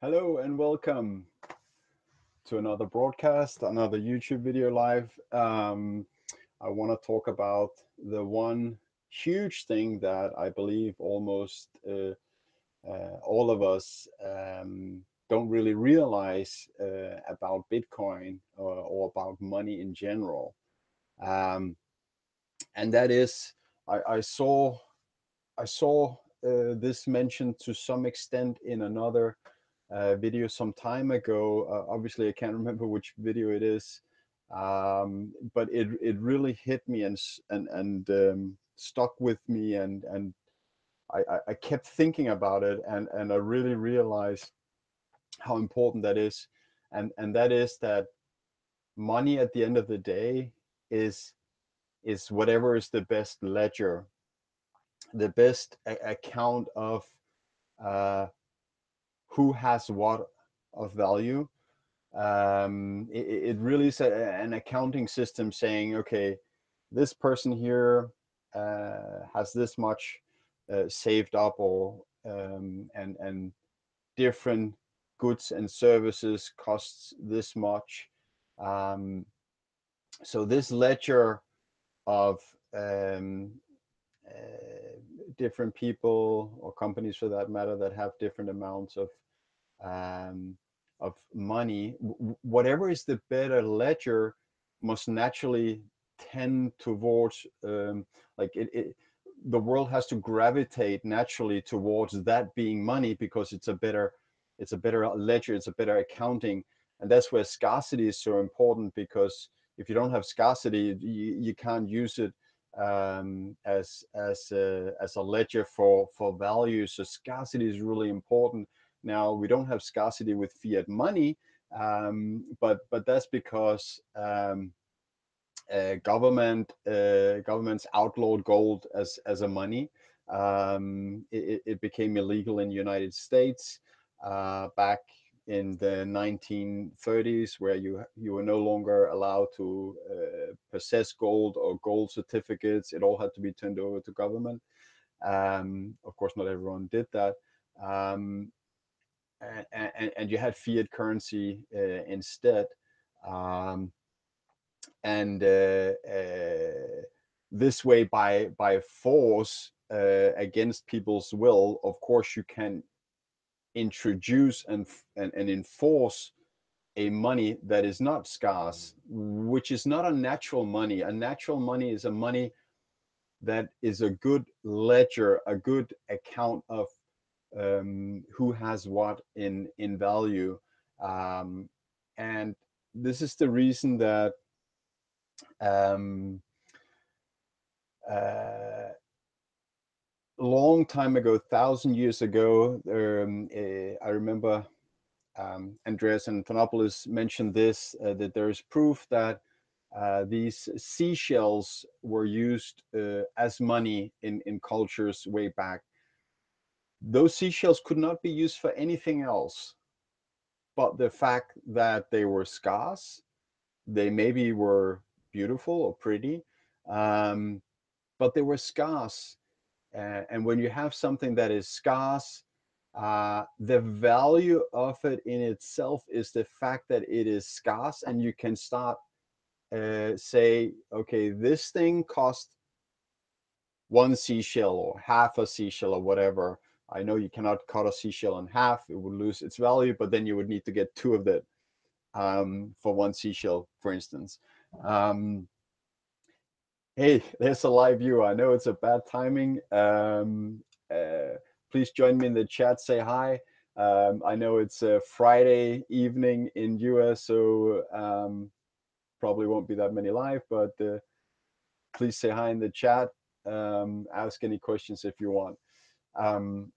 Hello and welcome to another broadcast, another YouTube video live. I want to talk about the one huge thing that I believe almost all of us don't really realize about Bitcoin or about money in general. Um, and that is, I saw this mentioned to some extent in another video some time ago. Obviously, I can't remember which video it is, but it really hit me and stuck with me, and I kept thinking about it, and I really realized how important that is, and that is that money at the end of the day is whatever is the best ledger, the best account of uh, who has what of value. It really is an accounting system saying, okay, this person here has this much saved up, or and different goods and services costs this much. Um, so this ledger of um, different people or companies, for that matter, that have different amounts um, of money, whatever is the better ledger must naturally tend towards like the world has to gravitate naturally towards that being money, because it's a better ledger, it's a better accounting. And that's where scarcity is so important, because if you don't have scarcity, you can't use it as a ledger for value. So scarcity is really important. Now, we don't have scarcity with fiat money, but that's because governments outlawed gold as a money. It became illegal in the United States back in the 1930s, where you were no longer allowed to possess gold or gold certificates. It all had to be turned over to government. Of course, not everyone did that. Um, and you had fiat currency instead. Um, and this way, by force, against people's will, of course, you can introduce and enforce a money that is not scarce, which is not a natural money. A natural money is a money that is a good ledger, a good account of who has what in value. And this is the reason that um, uh, long time ago, 1,000 years ago, I remember Andreas Antonopoulos mentioned this, that there is proof that these seashells were used as money in cultures way back. Those seashells could not be used for anything else but the fact that they were scarce. They maybe were beautiful or pretty, um, but they were scarce. And when you have something that is scarce, the value of it in itself is the fact that it is scarce, and you can start say, okay, this thing cost one seashell or half a seashell or whatever. I know you cannot cut a seashell in half; it would lose its value, but then you would need to get two of it for one seashell, for instance. Um, Hey, there's a live view. I know it's a bad timing. Please join me in the chat. Say hi. I know it's a Friday evening in US, so probably won't be that many live, but please say hi in the chat. Ask any questions if you want. Um,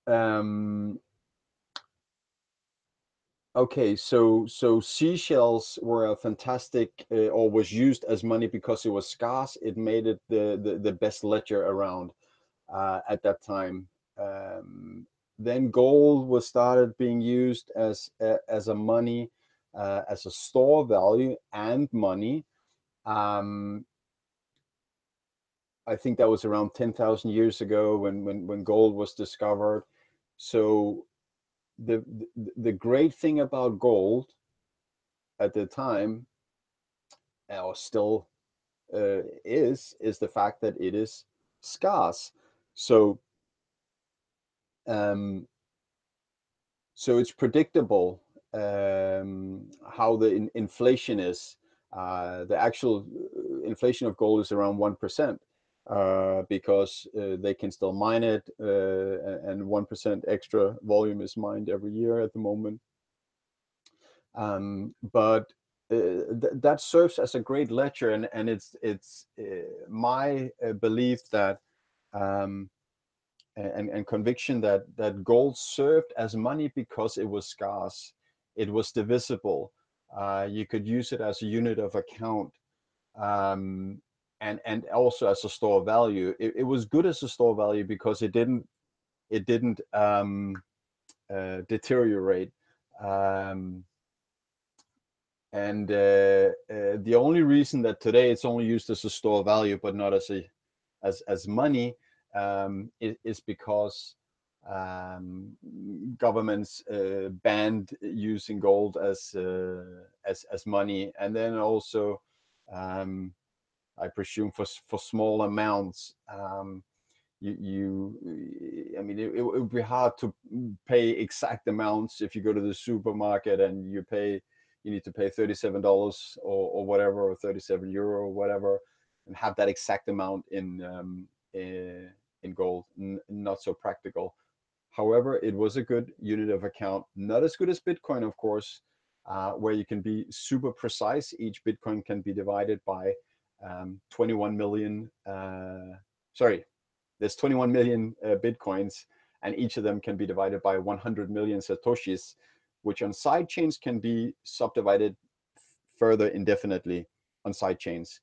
um, Okay, so seashells were a fantastic, or was used as money because it was scarce. It made it the best ledger around at that time. Then gold was started being used as a money, as a store value and money. Um, I think that was around 10,000 years ago when gold was discovered. So the great thing about gold at the time, or still is the fact that it is scarce. So um, so it's predictable how the inflation is. The actual inflation of gold is around 1%, because they can still mine it, and 1% extra volume is mined every year at the moment. But that serves as a great ledger, and it's my belief that um, and conviction that gold served as money because it was scarce, it was divisible, you could use it as a unit of account, um, and also as a store of value. It was good as a store of value because it didn't deteriorate. Um, and the only reason that today it's only used as a store of value but not as money, is because governments banned using gold as money, and then also um, I presume for small amounts. I mean, it would be hard to pay exact amounts if you go to the supermarket and you need to pay $37 or whatever, or 37 euro or whatever, and have that exact amount in gold. Not so practical. However, it was a good unit of account, not as good as Bitcoin, of course, where you can be super precise. Each Bitcoin can be divided by 21 million, sorry, there's 21 million Bitcoins, and each of them can be divided by 100 million Satoshis, which on side chains can be subdivided further indefinitely on side chains.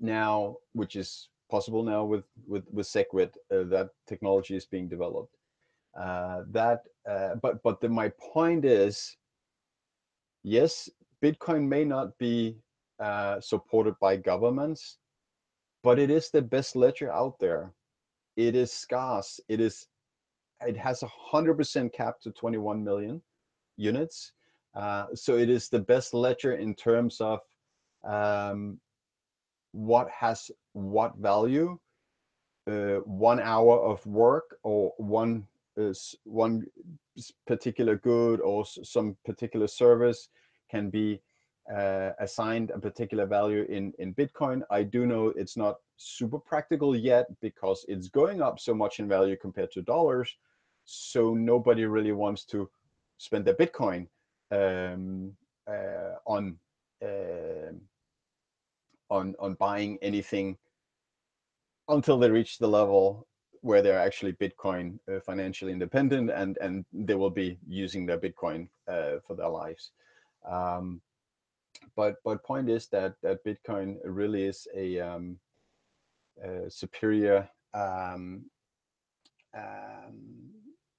Now, which is possible now with SegWit, that technology is being developed. My point is, yes, Bitcoin may not be supported by governments, but it is the best ledger out there. It is scarce. It has 100% cap to 21 million units. So it is the best ledger in terms of um, what has what value. 1 hour of work, or one particular good, or some particular service can be assigned a particular value in Bitcoin. I do know it's not super practical yet because it's going up so much in value compared to dollars. So nobody really wants to spend their Bitcoin um, uh, on uh, on buying anything until they reach the level where they're actually Bitcoin financially independent, and they will be using their Bitcoin for their lives. Um, but point is that Bitcoin really is a superior um,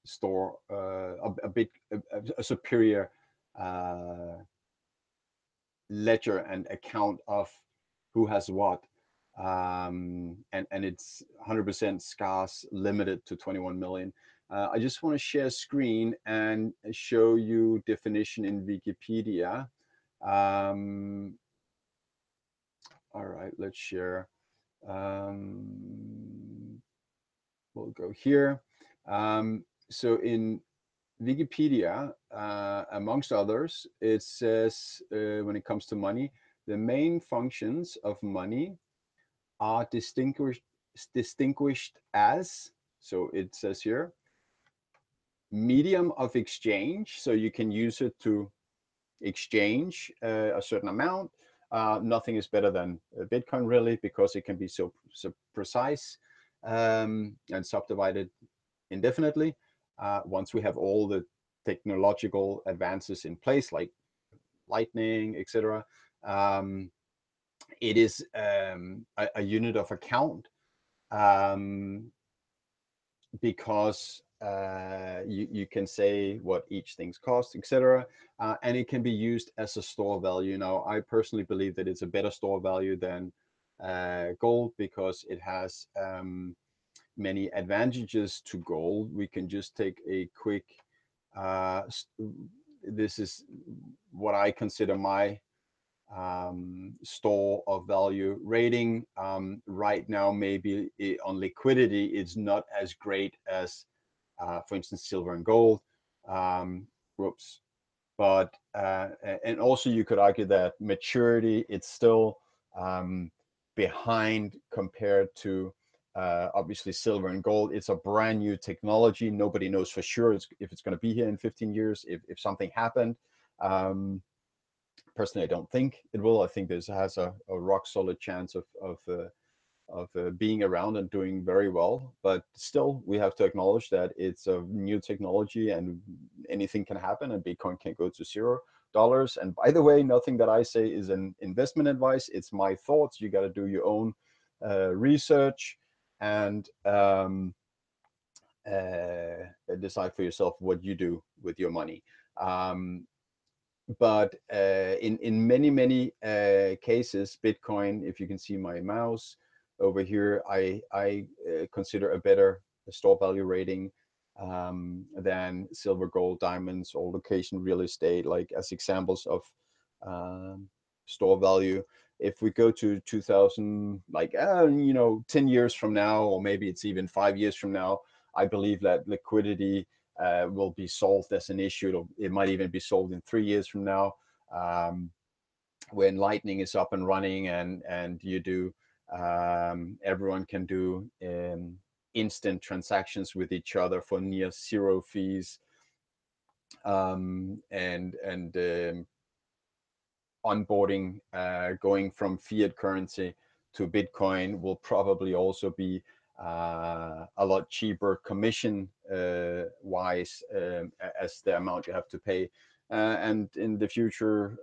store, a superior uh, ledger and account of who has what, and it's 100% scarce, limited to 21 million. I just want to share screen and show you definition in Wikipedia. All right, let's share. We'll go here. So in Wikipedia, amongst others, it says when it comes to money, the main functions of money are distinguished as, so it says here, medium of exchange. So you can use it to exchange a certain amount. Nothing is better than Bitcoin, really, because it can be so precise and subdivided indefinitely. Once we have all the technological advances in place, like Lightning, etc., it is a unit of account, um, because you can say what each thing's cost, etc., and it can be used as a store value. Now, I personally believe that it's a better store value than gold because it has many advantages to gold. We can just take a quick, uh, this is what I consider my store of value rating. Right now, maybe on liquidity, it's not as great as, for instance, silver and gold. Whoops. But and also you could argue that maturity, it's still behind compared to obviously silver and gold. It's a brand new technology. Nobody knows for sure if it's going to be here in 15 years, if something happened. Personally, I don't think it will. I think this has a rock solid chance of being around and doing very well. But still, we have to acknowledge that it's a new technology and anything can happen, and Bitcoin can go to $0. And by the way, nothing that I say is an investment advice. It's my thoughts. You got to do your own research and decide for yourself what you do with your money. But in many cases, Bitcoin, if you can see my mouse over here, I consider a better store value rating than silver, gold, diamonds, or location real estate, like as examples of um, store value. If we go to 2000, like 10 years from now, or maybe it's even 5 years from now, I believe that liquidity will be solved as an issue. It might even be solved in 3 years from now, when Lightning is up and running, and you do everyone can do instant transactions with each other for near zero fees, and onboarding going from fiat currency to Bitcoin will probably also be a lot cheaper commission wise, as the amount you have to pay. And in the future,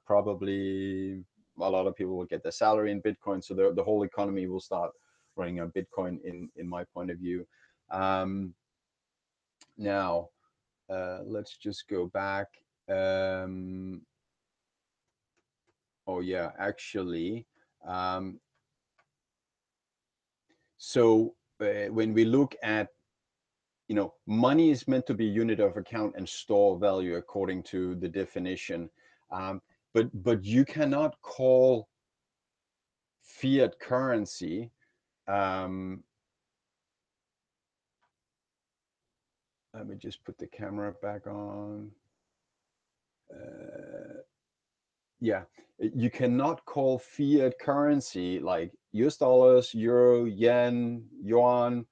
probably a lot of people will get their salary in Bitcoin. So the whole economy will start running on Bitcoin, in my point of view. Now, let's just go back. Um, Oh yeah, actually, um, so when we look at, money is meant to be unit of account and store value according to the definition, um, but you cannot call fiat currency. Um, Let me just put the camera back on. Uh, yeah, you cannot call fiat currency like US dollars, euro, yen, yuan,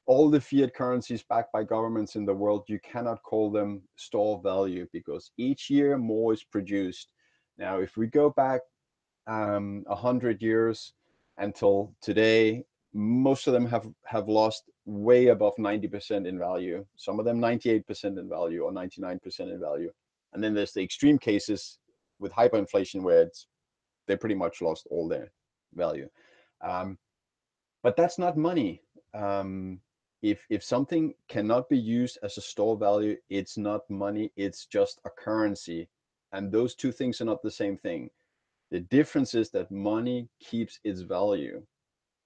all the fiat currencies backed by governments in the world. You cannot call them store value because each year more is produced. Now, if we go back 100 years until today, most of them have lost way above 90% in value. Some of them 98% in value or 99% in value. And then there's the extreme cases with hyperinflation where they pretty much lost all their value. Um, but that's not money. Um, if something cannot be used as a store value, it's not money. It's just a currency, and those two things are not the same thing. The difference is that money keeps its value.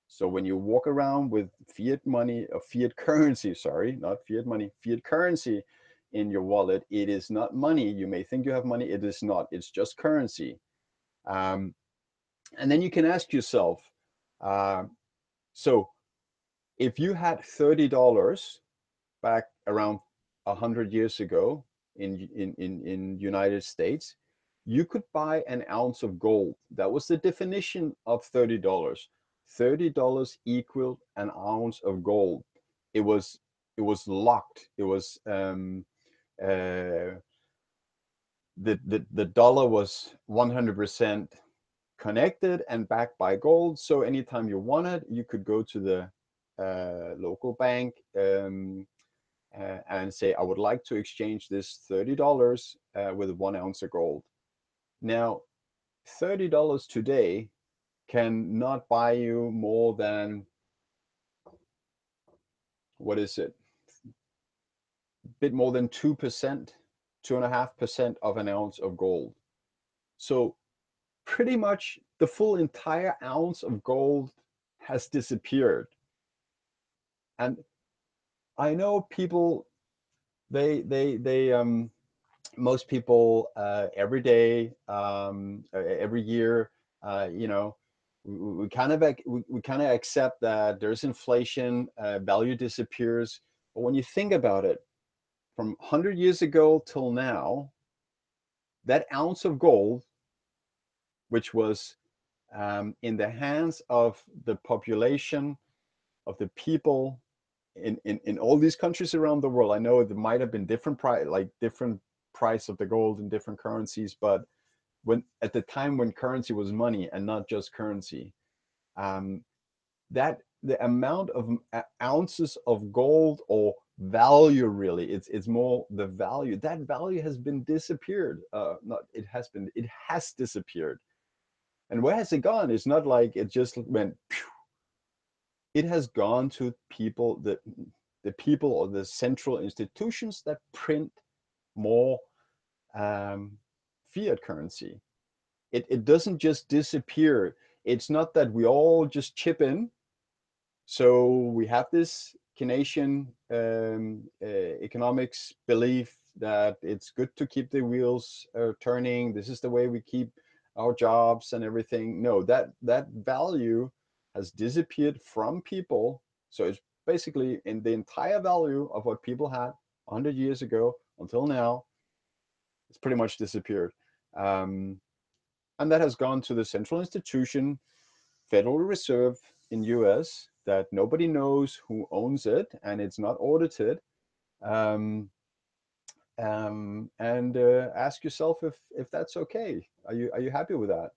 So when you walk around with fiat money, or fiat currency, sorry, not fiat money, fiat currency in your wallet, it is not money. You may think you have money. It is not. It's just currency. Um, and then you can ask yourself, uh, so if you had $30 back around 100 years ago in United States, you could buy an ounce of gold. That was the definition of $30. $30 equaled an ounce of gold. It was locked. It was the dollar was 100% connected and backed by gold. So anytime you wanted, you could go to the local bank and say, I would like to exchange this $30 with 1 ounce of gold. Now, $30 today cannot buy you more than, what is it? A bit more than 2%, 2.5% of an ounce of gold. So pretty much the full entire ounce of gold has disappeared. And I know people, they most people every day, every year, you know, we kind of we kind of accept that there's inflation, value disappears. But when you think about it, from 100 years ago till now, that ounce of gold, which was in the hands of the population, of the people in all these countries around the world. I know there might have been different price, like different price of the gold in different currencies, but when at the time when currency was money and not just currency, um, that the amount of ounces of gold or value, really, it's more the value, that value has been disappeared. Not it has been, it has disappeared. And where has it gone? It's not like it just went phew. It has gone to people, the people or the central institutions that print more um, fiat currency. It doesn't just disappear. It's not that we all just chip in. So we have this Keynesian economics belief that it's good to keep the wheels turning. This is the way we keep our jobs and everything. No, that value has disappeared from people. So it's basically in the entire value of what people had 100 years ago until now, it's pretty much disappeared. Um, and that has gone to the central institution, Federal Reserve in US, that nobody knows who owns it and it's not audited. Um, and ask yourself if that's okay. Are you happy with that?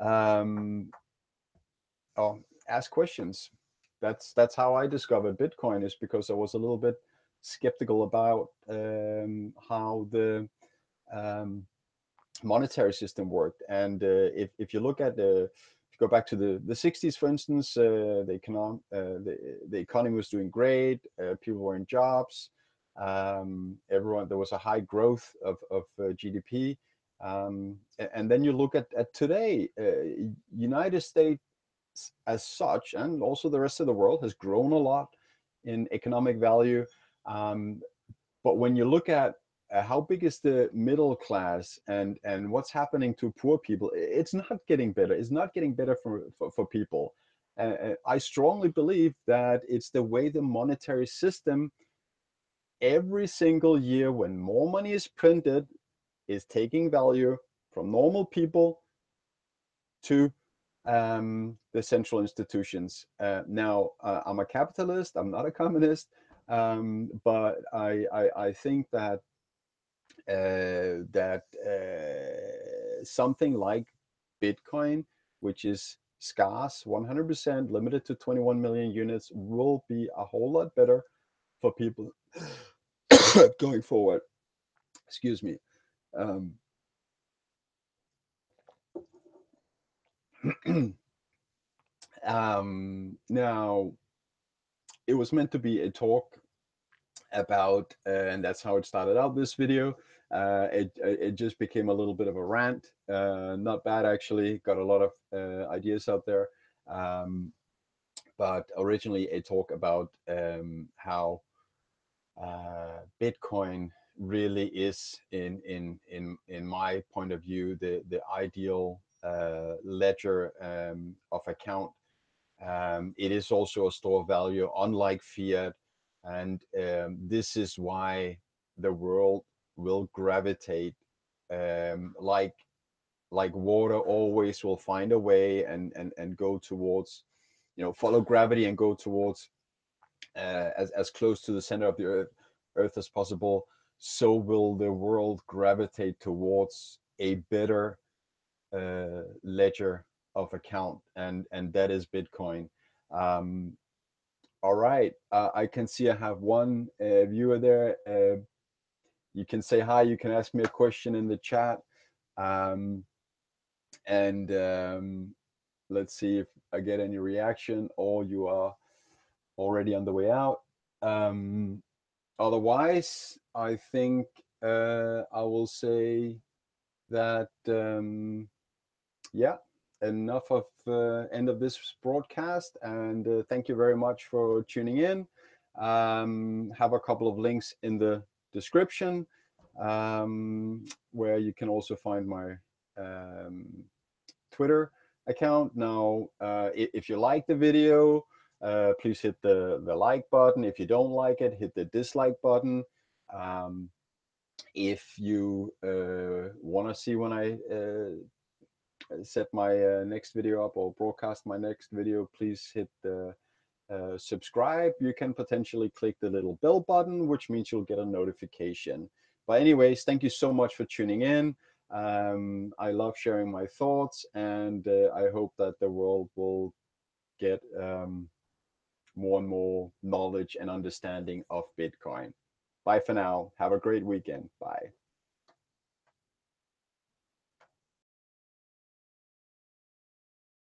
Um, oh, ask questions. That's how I discovered Bitcoin, is because I was a little bit skeptical about how the um, monetary system worked. And if you look at if you go back to the 60s, for instance, the economy was doing great. People were in jobs. Everyone, there was a high growth of GDP. And then you look at today, United States as such, and also the rest of the world, has grown a lot in economic value. Um, but when you look at how big is the middle class and what's happening to poor people, it's not getting better. It's not getting better for people. I strongly believe that it's the way the monetary system, every single year when more money is printed, is taking value from normal people to the central institutions. Now, I'm a capitalist. I'm not a communist, but I think that something like Bitcoin, which is scarce, 100% limited to 21 million units, will be a whole lot better for people going forward. Excuse me. Um, Now, it was meant to be a talk about, and that's how it started out this video. It just became a little bit of a rant. Not bad, actually. Got a lot of ideas out there. Um, but originally a talk about how Bitcoin really is, in my point of view, the ideal ledger of account. It is also a store of value, unlike fiat, and this is why the world will gravitate, like water always will find a way and go towards, follow gravity and go towards as close to the center of the earth as possible. So will the world gravitate towards a better ledger of account, and that is Bitcoin. Um, all right, I can see I have one viewer there. You can say hi. You can ask me a question in the chat, um, and let's see if I get any reaction, or you are already on the way out. Otherwise, I think I will say that Yeah, enough of end of this broadcast, and thank you very much for tuning in. Have a couple of links in the description, where you can also find my um, Twitter account. Now, if you like the video, please hit the like button. If you don't like it, hit the dislike button. Um, if you want to see when I set my next video up or broadcast my next video, please hit the subscribe. You can potentially click the little bell button, which means you'll get a notification. But anyways, thank you so much for tuning in. I love sharing my thoughts, and I hope that the world will get more and more knowledge and understanding of Bitcoin. Bye for now. Have a great weekend. Bye.